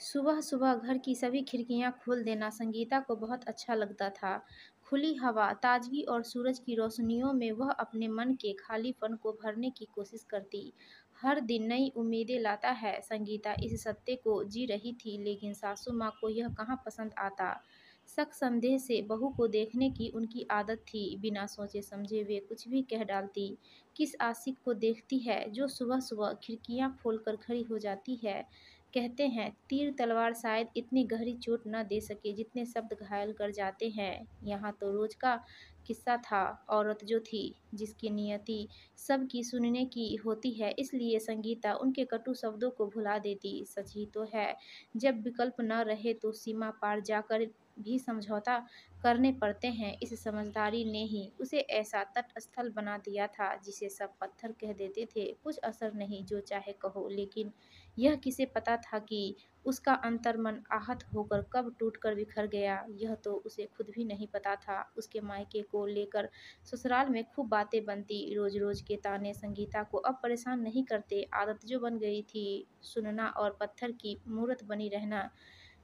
सुबह सुबह घर की सभी खिड़कियां खोल देना संगीता को बहुत अच्छा लगता था। खुली हवा, ताजगी और सूरज की रोशनियों में वह अपने मन के खालीपन को भरने की कोशिश करती। हर दिन नई उम्मीदें लाता है, संगीता इस सत्य को जी रही थी, लेकिन सासू माँ को यह कहाँ पसंद आता। शक संदेह से बहू को देखने की उनकी आदत थी, बिना सोचे समझे वे कुछ भी कह डालती। किस आशिक को देखती है जो सुबह सुबह खिड़कियां खोलकर खड़ी हो जाती है। कहते हैं तीर तलवार शायद इतनी गहरी चोट न दे सके जितने शब्द घायल कर जाते हैं। यहाँ तो रोज का किस्सा था। औरत जो थी, जिसकी नियति सबकी सुनने की होती है, इसलिए संगीता उनके कटु शब्दों को भुला देती। सच ही तो है, जब विकल्प न रहे तो सीमा पार जाकर भी समझौता करने पड़ते हैं। इस समझदारी ने ही उसे ऐसा तटस्थल बना दिया था जिसे सब पत्थर कह देते थे कुछ असर नहीं, जो चाहे कहो। लेकिन यह किसे पता था कि उसका अंतर्मन आहत होकर कब टूटकर बिखर गया। यह तो उसे खुद भी नहीं पता था। उसके मायके को लेकर ससुराल में खूब बातें बनती। रोज रोज के ताने संगीता को अब परेशान नहीं करते। आदत जो बन गई थी सुनना और पत्थर की मूरत बनी रहना,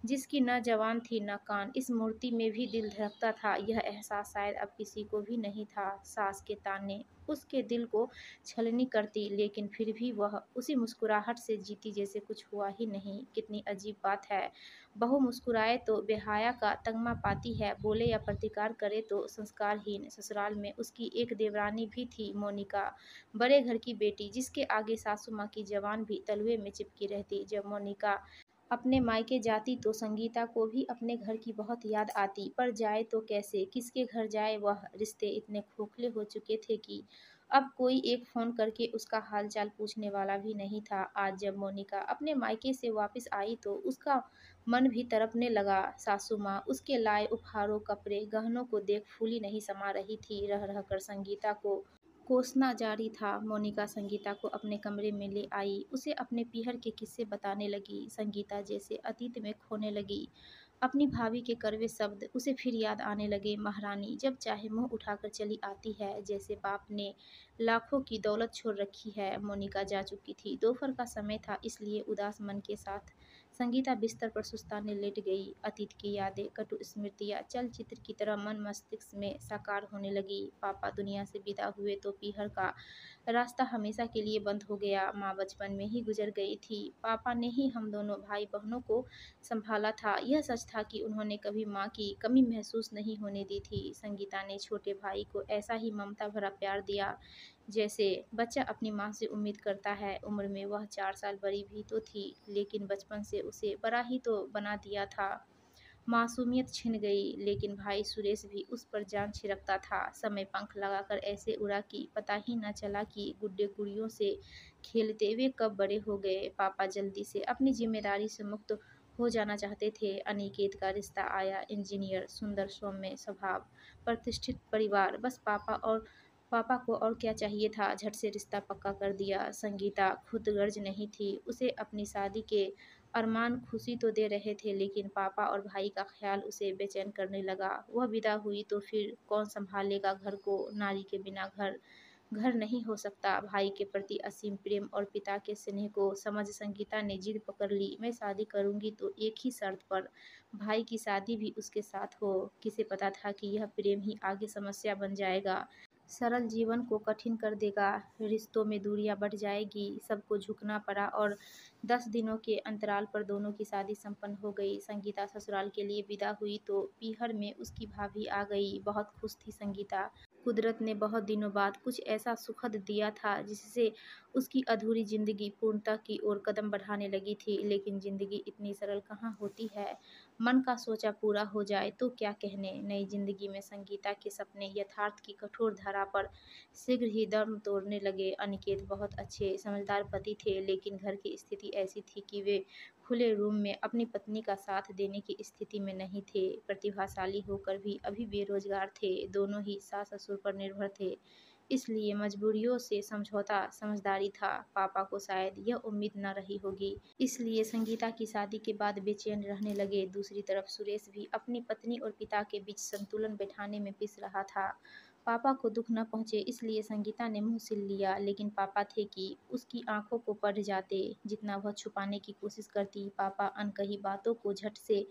जिसकी न जवान थी न कान, इस मूर्ति में भी दिल धड़कता था। यह एहसास शायद अब किसी को भी नहीं था। सास के ताने उसके दिल को छलनी करती, लेकिन फिर भी वह उसी मुस्कुराहट से जीती जैसे कुछ हुआ ही नहीं। कितनी अजीब बात है, बहू मुस्कुराए तो बेहया का तगमा पाती है, बोले या प्रतिकार करे तो संस्कारहीन। ससुराल में उसकी एक देवरानी भी थी, मोनिका, बड़े घर की बेटी, जिसके आगे सासू माँ की जबान भी तलुए में चिपकी रहती। जब मोनिका अपने मायके जाती तो संगीता को भी अपने घर की बहुत याद आती, पर जाए तो कैसे, किसके घर जाए। वह रिश्ते इतने खोखले हो चुके थे कि अब कोई एक फ़ोन करके उसका हालचाल पूछने वाला भी नहीं था। आज जब मोनिका अपने मायके से वापस आई तो उसका मन भी तड़पने लगा। सासू माँ उसके लाए उपहारों, कपड़े, गहनों को देख फूली नहीं समा रही थी। रह रहकर संगीता को कोसना जारी था। मोनिका संगीता को अपने कमरे में ले आई, उसे अपने पीहर के किस्से बताने लगी। संगीता जैसे अतीत में खोने लगी। अपनी भाभी के कड़वे शब्द उसे फिर याद आने लगे। महारानी जब चाहे मुंह उठाकर चली आती है, जैसे बाप ने लाखों की दौलत छोड़ रखी है। मोनिका जा चुकी थी। दोपहर का समय था, इसलिए उदास मन के साथ संगीता बिस्तर पर सुस्ताने लेट गई। अतीत की यादें, कटु स्मृतियां चलचित्र की तरह मन मस्तिष्क में साकार होने लगी। पापा दुनिया से विदा हुए तो पीहर का रास्ता हमेशा के लिए बंद हो गया। माँ बचपन में ही गुजर गई थी। पापा ने ही हम दोनों भाई बहनों को संभाला था। यह सच था कि उन्होंने कभी माँ की कमी महसूस नहीं होने दी थी। संगीता ने छोटे भाई को ऐसा ही ममता भरा प्यार दिया जैसे बच्चा अपनी माँ से उम्मीद करता है। उम्र में वह 4 साल बड़ी भी तो थी, लेकिन बचपन से उसे बड़ा ही तो बना दिया था। मासूमियत छिन गई, लेकिन भाई सुरेश भी उस पर जान छिड़कता था। समय पंख लगाकर ऐसे उड़ा कि पता ही न चला कि गुड्डे गुड़ियों से खेलते वे कब बड़े हो गए। पापा जल्दी से अपनी जिम्मेदारी से मुक्त हो जाना चाहते थे। अनिकेत का रिश्ता आया, इंजीनियर, सुंदर, सौम्य स्वभाव, प्रतिष्ठित परिवार। बस पापा को और क्या चाहिए था। झट से रिश्ता पक्का कर दिया। संगीता खुद गर्ज नहीं थी। उसे अपनी शादी के अरमान खुशी तो दे रहे थे, लेकिन पापा और भाई का ख्याल उसे बेचैन करने लगा। वह विदा हुई तो फिर कौन संभालेगा घर को। नारी के बिना घर घर नहीं हो सकता। भाई के प्रति असीम प्रेम और पिता के स्नेह को समझ संगीता ने जिद पकड़ ली। मैं शादी करूंगी तो एक ही शर्त पर, भाई की शादी भी उसके साथ हो। किसे पता था कि यह प्रेम ही आगे समस्या बन जाएगा, सरल जीवन को कठिन कर देगा। रिश्तों में दूरियां बढ़ जाएगी। सबको झुकना पड़ा और 10 दिनों के अंतराल पर दोनों की शादी संपन्न हो गई। संगीता ससुराल के लिए विदा हुई तो पीहर में उसकी भाभी आ गई। बहुत खुश थी संगीता। कुदरत ने बहुत दिनों बाद कुछ ऐसा सुखद दिया था जिससे उसकी अधूरी जिंदगी पूर्णता की ओर कदम बढ़ाने लगी थी। लेकिन जिंदगी इतनी सरल कहाँ होती है। मन का सोचा पूरा हो जाए तो क्या कहने। नई जिंदगी में संगीता के सपने यथार्थ की कठोर धारा पर शीघ्र ही दम तोड़ने लगे। अनिकेत बहुत अच्छे समझदार पति थे, लेकिन घर की स्थिति ऐसी थी कि वे खुले रूम में अपनी पत्नी का साथ देने की स्थिति में नहीं थे। प्रतिभाशाली होकर भी अभी बेरोजगार थे। दोनों ही सास ससुर पर निर्भर थे, इसलिए मजबूरियों से समझौता समझदारी था। पापा को शायद यह उम्मीद न रही होगी, इसलिए संगीता की शादी के बाद बेचैन रहने लगे। दूसरी तरफ सुरेश भी अपनी पत्नी और पिता के बीच संतुलन बैठाने में पिस रहा था। पापा को दुख न पहुंचे इसलिए संगीता ने मुंह सिल लिया, लेकिन पापा थे कि उसकी आंखों को पढ़ जाते। जितना वह छुपाने की कोशिश करती, पापा अनकही बातों को झट से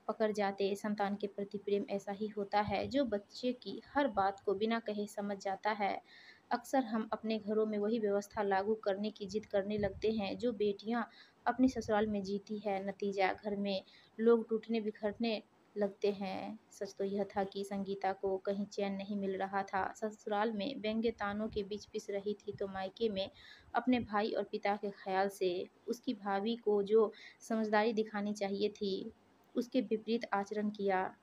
पकड़ जाते। संतान के प्रति प्रेम ऐसा ही होता है जो बच्चे की हर बात को बिना कहे समझ जाता है। अक्सर हम अपने घरों में वही व्यवस्था लागू करने की जिद करने लगते हैं जो बेटियां अपने ससुराल में जीती है। नतीजा घर में लोग टूटने बिखरने लगते हैं। सच तो यह था कि संगीता को कहीं चैन नहीं मिल रहा था। ससुराल में व्यंग्य तानों के बीच पिस रही थी तो मायके में अपने भाई और पिता के ख्याल से उसकी भाभी को जो समझदारी दिखानी चाहिए थी उसके विपरीत आचरण किया।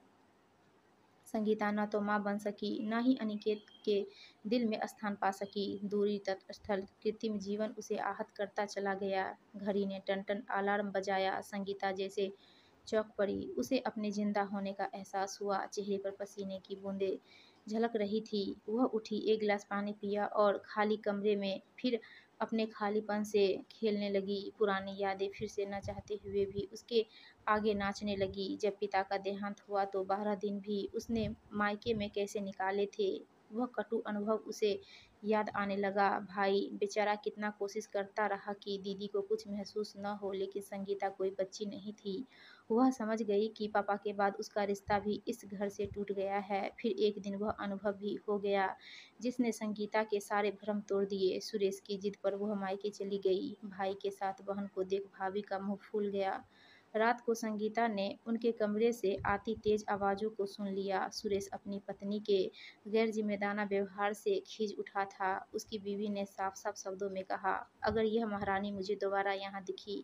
संगीता न तो माँ बन सकी, न ही अनिकेत के दिल में स्थान पा सकी। दूरी तटस्थल कृत्रिम जीवन उसे आहत करता चला गया। घड़ी ने टन टन अलार्म बजाया। संगीता जैसे चौंक पड़ी। उसे अपने जिंदा होने का एहसास हुआ। चेहरे पर पसीने की बूंदें झलक रही थी। वह उठी, एक गिलास पानी पिया और खाली कमरे में फिर अपने खालीपन से खेलने लगी। पुरानी यादें फिर से न चाहते हुए भी उसके आगे नाचने लगी। जब पिता का देहांत हुआ तो 12 दिन भी उसने मायके में कैसे निकाले थे, वह कटु अनुभव उसे याद आने लगा। भाई बेचारा कितना कोशिश करता रहा कि दीदी को कुछ महसूस न हो, लेकिन संगीता कोई बच्ची नहीं थी। वह समझ गई कि पापा के बाद उसका रिश्ता भी इस घर से टूट गया है। फिर एक दिन वह अनुभव भी हो गया जिसने संगीता के सारे भ्रम तोड़ दिए। सुरेश की जिद पर वह मायके चली गई। भाई के साथ बहन को देख भाभी का मुंह फूल गया। रात को संगीता ने उनके कमरे से आती तेज आवाज़ों को सुन लिया। सुरेश अपनी पत्नी के गैर जिम्मेदाराना व्यवहार से खींच उठा था। उसकी बीवी ने साफ साफ शब्दों में कहा, अगर यह महारानी मुझे दोबारा यहाँ दिखी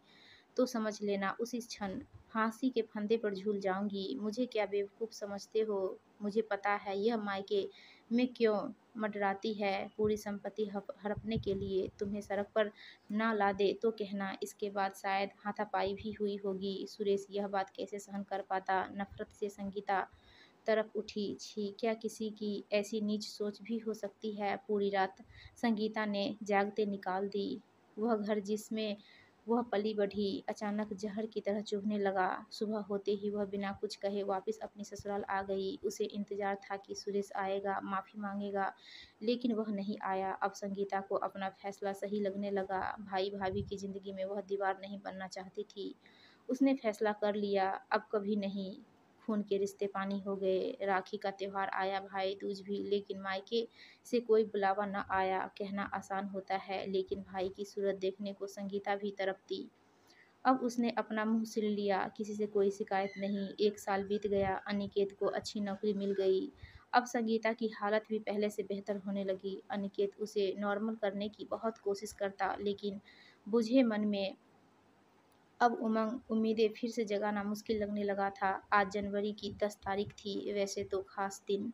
तो समझ लेना उसी क्षण फांसी के फंदे पर झूल जाऊंगी। मुझे क्या बेवकूफ़ समझते हो? मुझे पता है यह मायके में क्यों मंडराती है। पूरी संपत्ति हड़पने के लिए तुम्हें सड़क पर ना ला दे तो कहना। इसके बाद शायद हाथापाई भी हुई होगी। सुरेश यह बात कैसे सहन कर पाता? नफरत से संगीता तरफ उठी। छी, क्या किसी की ऐसी नीच सोच भी हो सकती है? पूरी रात संगीता ने जागते निकाल दी। वह घर जिसमें वह पली बढ़ी अचानक जहर की तरह चुभने लगा। सुबह होते ही वह बिना कुछ कहे वापस अपनी ससुराल आ गई। उसे इंतजार था कि सुरेश आएगा, माफ़ी मांगेगा, लेकिन वह नहीं आया। अब संगीता को अपना फैसला सही लगने लगा। भाई भाभी की जिंदगी में वह दीवार नहीं बनना चाहती थी। उसने फैसला कर लिया, अब कभी नहीं। खून के रिश्ते पानी हो गए। राखी का त्योहार आया, भाई दूज भी, लेकिन मायके से कोई बुलावा न आया। कहना आसान होता है, लेकिन भाई की सूरत देखने को संगीता भी तड़पती। अब उसने अपना मुंह सिल लिया। किसी से कोई शिकायत नहीं। 1 साल बीत गया। अनिकेत को अच्छी नौकरी मिल गई। अब संगीता की हालत भी पहले से बेहतर होने लगी। अनिकेत उसे नॉर्मल करने की बहुत कोशिश करता, लेकिन बुझे मन में अब उमंग उम्मीदें फिर से जगाना मुश्किल लगने लगा था। आज जनवरी की 10 तारीख थी। वैसे तो खास दिन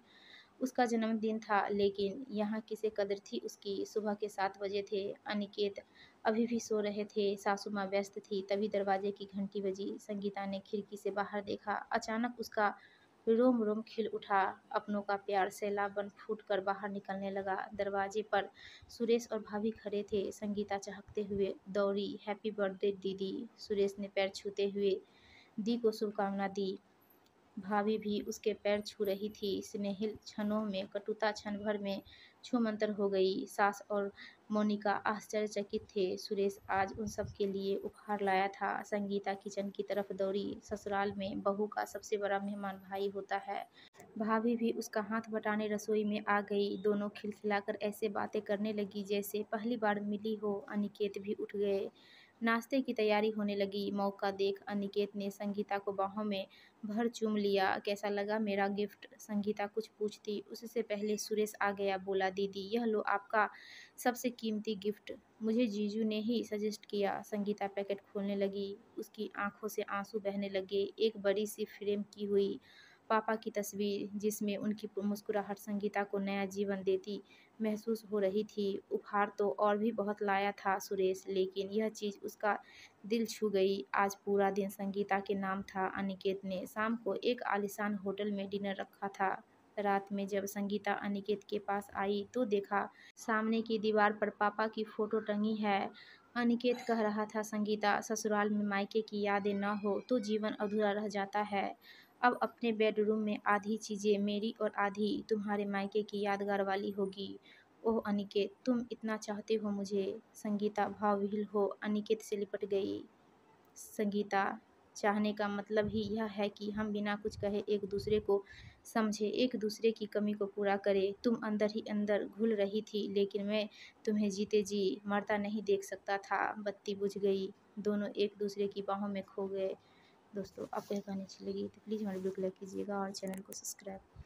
उसका जन्मदिन था, लेकिन यहाँ किसे कदर थी उसकी। सुबह के 7 बजे थे। अनिकेत अभी भी सो रहे थे। सासू माँ व्यस्त थी। तभी दरवाजे की घंटी बजी। संगीता ने खिड़की से बाहर देखा। अचानक उसका रोम रोम खिल उठा। अपनों का प्यार सैलाब बन फूट कर बाहर निकलने लगा। दरवाजे पर सुरेश और भाभी खड़े थे। संगीता चहकते हुए दौड़ी। हैप्पी बर्थडे दीदी। सुरेश ने पैर छूते हुए दी को शुभकामना दी। भाभी भी उसके पैर छू रही थी। स्नेहिल क्षणों में, कटुता क्षण भर में छूमंतर हो गई। सास और मोनिका आश्चर्यचकित थे। सुरेश आज उन सब के लिए उपहार लाया था। संगीता किचन की तरफ दौड़ी। ससुराल में बहू का सबसे बड़ा मेहमान भाई होता है। भाभी भी उसका हाथ बटाने रसोई में आ गई। दोनों खिलखिलाकर ऐसे बातें करने लगी जैसे पहली बार मिली हो। अनिकेत भी उठ गए। नाश्ते की तैयारी होने लगी। मौका देख अनिकेत ने संगीता को बाहों में भर चूम लिया। कैसा लगा मेरा गिफ्ट? संगीता कुछ पूछती उससे पहले सुरेश आ गया। बोला, दीदी यह लो आपका सबसे कीमती गिफ्ट। मुझे जीजू ने ही सजेस्ट किया। संगीता पैकेट खोलने लगी। उसकी आंखों से आंसू बहने लगे। एक बड़ी सी फ्रेम की हुई पापा की तस्वीर जिसमें उनकी मुस्कुराहट संगीता को नया जीवन देती महसूस हो रही थी। उपहार तो और भी बहुत लाया था सुरेश, लेकिन यह चीज़ उसका दिल छू गई। आज पूरा दिन संगीता के नाम था। अनिकेत ने शाम को एक आलीशान होटल में डिनर रखा था। रात में जब संगीता अनिकेत के पास आई तो देखा सामने की दीवार पर पापा की फोटो टंगी है। अनिकेत कह रहा था, संगीता, ससुराल में मायके की यादें न हो तो जीवन अधूरा रह जाता है। अब अपने बेडरूम में आधी चीज़ें मेरी और आधी तुम्हारे मायके की यादगार वाली होगी। ओह अनिकेत, तुम इतना चाहते हो मुझे। संगीता भावविह्वल हो अनिकेत से लिपट गई। संगीता, चाहने का मतलब ही यह है कि हम बिना कुछ कहे एक दूसरे को समझे, एक दूसरे की कमी को पूरा करें। तुम अंदर ही अंदर घुल रही थी, लेकिन मैं तुम्हें जीते जी मरता नहीं देख सकता था। बत्ती बुझ गई, दोनों एक दूसरे की बाहों में खो गए। दोस्तों, आपको यह कहानी अच्छी लगी तो प्लीज़ हमारे वीडियो को लाइक कीजिएगा और चैनल को सब्सक्राइब